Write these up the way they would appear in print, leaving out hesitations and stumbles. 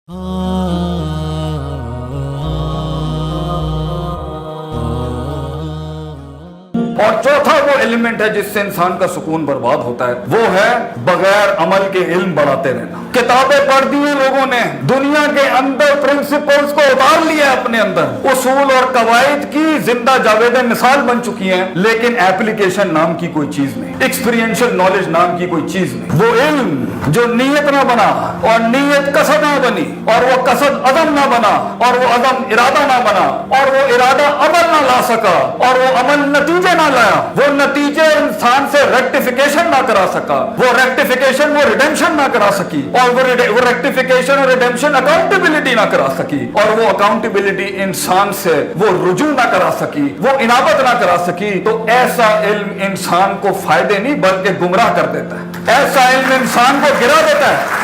اور چوتھا وہ ایلیمنٹ ہے جس سے انسان کا سکون برباد ہوتا ہے، وہ ہے بغیر عمل کے علم بڑھاتے رہنا۔ کتابیں پڑھ دی ہیں لوگوں نے، دنیا کے اندر پرنسپلز کو اتار لیا ہے اپنے اندر، اصول اور قواعد کی زندہ جاوید مثال بن چکی ہیں، لیکن ایپلیکیشن نام کی کوئی چیز نہیں، ایکسپیرینشل نالج نام کی کوئی چیز نہیں۔ وہ علم جو نیت نہ بنا اور نیت قصد نہ بنی اور وہ قصد عزم نہ بنا اور وہ عزم ارادہ نہ بنا اور وہ ارادہ عمل نہ لا سکا اور وہ عمل نتیجے نہ لایا، وہ نتیجے انسان سے ریکٹیفیکیشن نہ کرا سکا، وہ ریکٹیفیکیشن وہ ریڈیمشن نہ کرا سکی، اور وہ ریکٹیفیکیشن اور ریڈیمشن اکاؤنٹیبلٹی نہ کرا سکی، اور وہ اکاؤنٹیبلٹی انسان سے وہ رجوع نہ کرا سکی، وہ انابت نہ کرا سکی، تو ایسا علم انسان کو فائدے نہیں بلکہ گمراہ کر دیتا ہے، ایسا علم انسان کو گرا دیتا ہے۔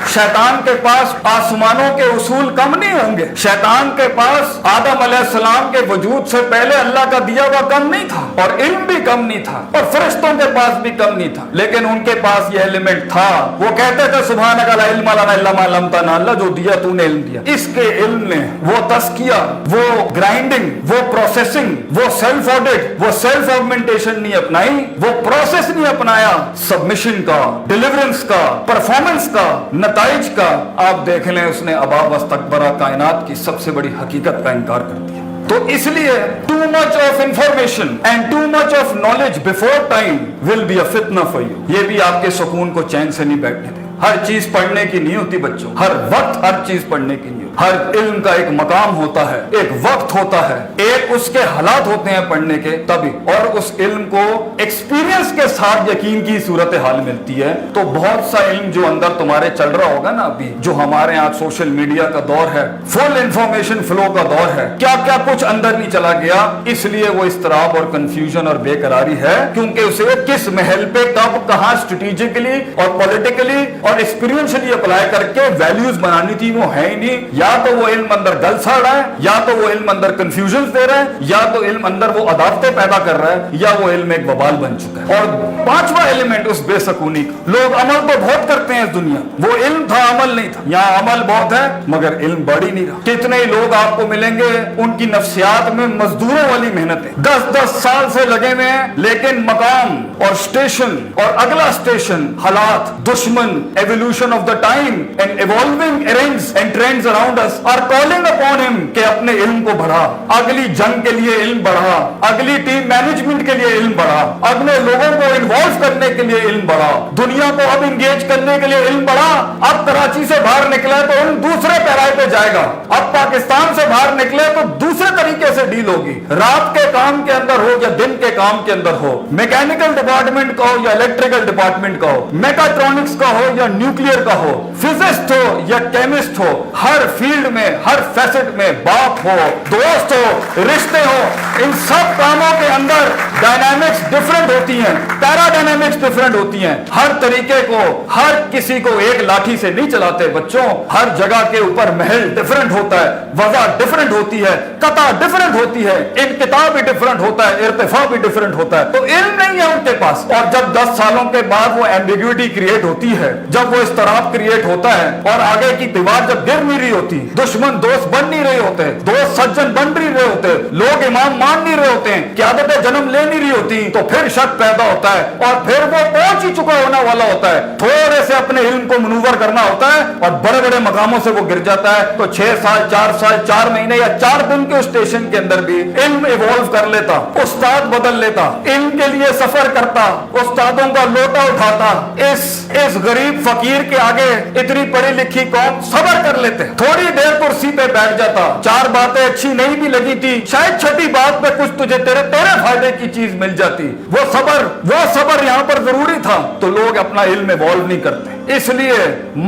شیطان کے پاس آسمانوں کے اصول کم نہیں ہوں گے، شیطان کے پاس آدم علیہ السلام کے وجود سے پہلے اللہ کا دیا ہوا کم نہیں تھا، اور علم بھی کم نہیں تھا، اور فرشتوں کے پاس بھی کم نہیں تھا، لیکن ان کے پاس یہ ایلیمنٹ تھا۔ وہ کہتے تھے سبحانک لا علم لنا الا ما علمتنا، اللہ جو دیا تو نے علم دیا۔ اس کے علم نے وہ تزکیہ، وہ گرائنڈنگ، وہ پروسیسنگ، وہ سیلف آڈٹ، وہ سیلف آگمنٹیشن نہیں اپنائی، وہ پروسیس نہیں اپنایا، سبمیشن کا، ڈیلیورنس کا، پرفارمنس کا، نتائج کا۔ آپ دیکھ لیں اس نے ابا واستکبرا، کائنات کی سب سے بڑی حقیقت کا انکار کر دیا۔ تو اس لیے too much of information and too much of knowledge before time will be a fitna for you، یہ بھی آپ کے سکون کو چین سے نہیں بیٹھنے دے۔ ہر چیز پڑھنے کی نہیں ہوتی بچوں، ہر وقت ہر چیز پڑھنے کی نہیں ہوتی۔ ہر علم کا ایک مقام ہوتا ہے، ایک وقت ہوتا ہے، ایک اس کے حالات ہوتے ہیں پڑھنے کے تبھی، اور اس علم کو ایکسپیرینس کے ساتھ یقین کی صورتحال ملتی ہے۔ تو بہت سا علم جو اندر تمہارے چل رہا ہوگا نا ابھی، جو ہمارے یہاں سوشل میڈیا کا دور ہے، فل انفارمیشن فلو کا دور ہے، کیا کیا کچھ اندر نہیں چلا گیا، اس لیے وہ اضطراب اور کنفیوژن اور بے قراری ہے، کیونکہ اسے کس محل پہ کب کہاں اسٹریٹجیکلی اور پولیٹیکلی اور ایکسپیرینشلی اپلائی کر کے ویلیوز بنانی تھی وہ ہے ہی نہیں۔ یا تو وہ علم اندر گل سڑ رہا ہے، یا تو وہ علم اندر کنفیوژنز دے رہا ہے، یا تو علم اندر وہ عداوتیں پیدا کر رہا ہے، یا وہ علم ایک وبال بن چکا ہے۔ اور پانچواں ایلیمنٹ اس بے سکونی کا، لوگ عمل تو بہت کرتے ہیں اس دنیا، وہ علم تھا عمل نہیں تھا۔ یہاں عمل بہت ہے مگر علم بڑھ ہی نہیں رہا۔ کتنے ہی لوگ آپ کو ملیں گے ان کی نفسیات میں مزدوروں والی محنت ہے، 10 سال سے لگے ہوئے ہیں، لیکن مقام اور اسٹیشن اور اگلا اسٹیشن، حالات، دشمن، evolution of the time and evolving earrings and trends around us are calling upon ہم کہ اپنے علم کو بڑھا، اگلی جنگ کے لیے علم بڑھا، اگلی ٹیم مینجمنٹ کے لیے علم بڑھا، اگلے لوگوں کو انوالو کرنے کے لیے علم بڑھا، دنیا کو اب انگیج کرنے کے لیے علم بڑھا۔ اب کراچی سے باہر نکلے تو ان دوسرے پیرائی پہ جائے گا، اب پاکستان سے باہر نکلے تو دوسرے طریقے سے ڈیل ہوگی، رات کے کام کے اندر ہو یا دن کے کام کے اندر ہو، میکینیکل ڈپارٹمنٹ کا ہو یا الیکٹریکل ڈپارٹمنٹ کا ہو، میکاٹرونکس کا ہو یا نیوکلیئر کا ہو، فزسٹ ہو یا کیمسٹ ہو، ہر فیلڈ میں، ہر فیسٹ میں، باپ ہو، دوست ہو، رشتے ہو، ان سب کاموں کے اندر ڈائنامکس ڈیفرنٹ ہوتی ہیں، پیرا ڈائنامکس ڈیفرنٹ ہوتی ہیں۔ ہر طریقے کو، ہر کسی کو ایک لاٹھی سے نہیں چلاتے بچوں، ہر جگہ کے اوپر محل ڈیفرنٹ ہوتا ہے، وضع ڈیفرنٹ ہوتی ہے، قطع ڈیفرنٹ ہوتی ہے، انقطاع بھی ڈیفرنٹ ہوتا ہے، ارتفاع بھی ڈیفرنٹ ہوتا ہے۔ تو علم نہیں ہے ان کے پاس، اور جب 10 سالوں کے بعد وہ ایمبیگوٹی کریٹ ہوتی ہے، جب وہ اضطراب کریٹ ہوتا ہے، اور آگے کی دیوار جب گر نہیں رہی ہوتی، دشمن دوست بن نہیں رہے ہوتے، دوست سجن بن نہیں رہے ہوتے، لوگ امام مان نہیں رہے ہوتے ہیں، قیادتیں جنم لے نہیں رہی ہوتی، تو پھر شک پیدا ہوتا ہے، اور پھر وہ پہنچ ہی چکا ہونے والا ہوتا ہے، تھوڑے سے اپنے علم کو منور کرنا ہوتا ہے اور بڑے بڑے مقاموں سے وہ گر جاتا ہے۔ تو 6 سال 4 سال 4 مہینے یا 4 دن کے اسٹیشن کے اندر بھی علم ایوالو کر لیتا، استاد بدل لیتا، علم کے لیے سفر کرتا، استادوں کا لوٹا اٹھاتا۔ اس غریب فقیر کے آگے اتنی پڑھی لکھی قوم صبر کر لیتے، تھوڑی دیر کرسی پہ بیٹھ جاتا، 4 باتیں اچھی نہیں بھی لگی تھی، شاید چھٹی بات پہ کچھ تجھے تیرے فائدے کی چیز مل جاتی، وہ صبر یہاں پر ضروری تھا۔ تو لوگ اپنا علم ایوالو نہیں کرتے، اس لیے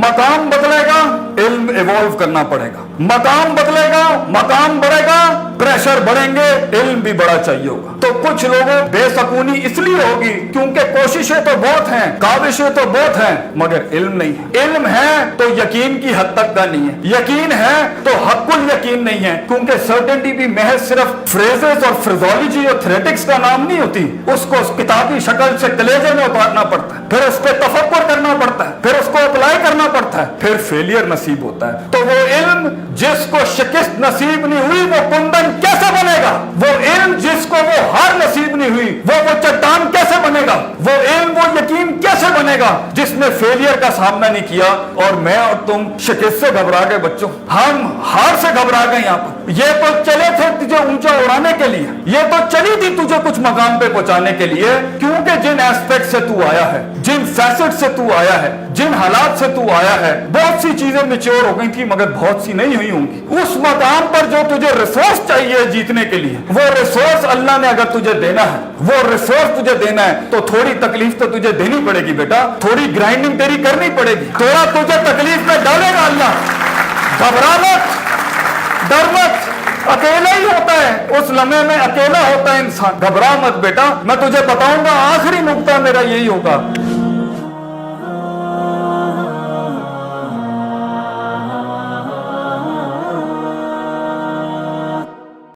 مقام بدلے گا، علم ایوالو کرنا پڑے گا، مقام بدلے گا، مقام بڑھے گا، پریشر بڑھیں گے، علم بھی بڑا چاہیے ہوگا۔ تو کچھ لوگوں بے سکونی اس لیے ہوگی کیونکہ کوششیں تو بہت ہیں، کاوشیں تو بہت ہیں، مگر علم نہیں ہے۔ علم ہے تو یقین کی حد تک کا نہیں ہے، یقین ہے تو حق الیقین نہیں ہے، کیونکہ سرٹنٹی بھی محض صرف فریزز اور فریزولوجی اور تھریٹکس کا نام نہیں ہوتی، اس کو کتابی شکل سے کلیجے میں اتارنا پڑتا ہے، پھر اس پہ تفکر کرنا پڑتا ہے، پھر اس کو اپلائی کرنا پڑتا ہے، پھر فیلئر نصیب ہوتا ہے۔ تو وہ علم جس کو شکست نصیب نہیں ہوئی وہ کندن کیسے بنے گا؟ وہ علم جس کو وہ ہار نصیب نہیں ہوئی وہ چٹان کیسے بنے گا؟ وہ علم وہ یقین کیسے بنے گا جس نے فیلئر کا سامنا نہیں کیا؟ اور میں اور تم شکست سے گھبرا گئے بچوں، ہم ہار سے گھبرا گئے۔ یہاں پر یہ تو چلے تھے تجھے اونچا اڑانے کے لیے، یہ تو چلی تھی تجھے کچھ مقام پہ پہنچانے کے لیے، کیونکہ جن ایسپیکٹ سے تو آیا ہے، جن فیسٹ سے تو آیا ہے، جن حالات سے تو آیا ہے، بہت سی چیزیں میچور ہو گئی تھی مگر بہت سی نہیں ہوئی ہوں گی۔ اس مقام پر جو تجھے ریسورس چاہیے جیتنے کے لیے، وہ ریسورس اللہ نے اگر تجھے دینا ہے، وہ ریسورس تجھے دینا ہے تو تھوڑی تکلیف تو تجھے دینی پڑے گی بیٹا، تھوڑی گرائنڈنگ تیری کرنی پڑے گی، تھوڑا تجھے تکلیف میں ڈالے گا اللہ۔ گھبرا مت، ڈر مت، اکیلا ہی ہوتا ہے، اس لمحے میں اکیلا ہوتا ہے انسان۔ گھبرا مت بیٹا، میں تجھے بتاؤں گا، آخری نقطہ میرا یہی ہوگا،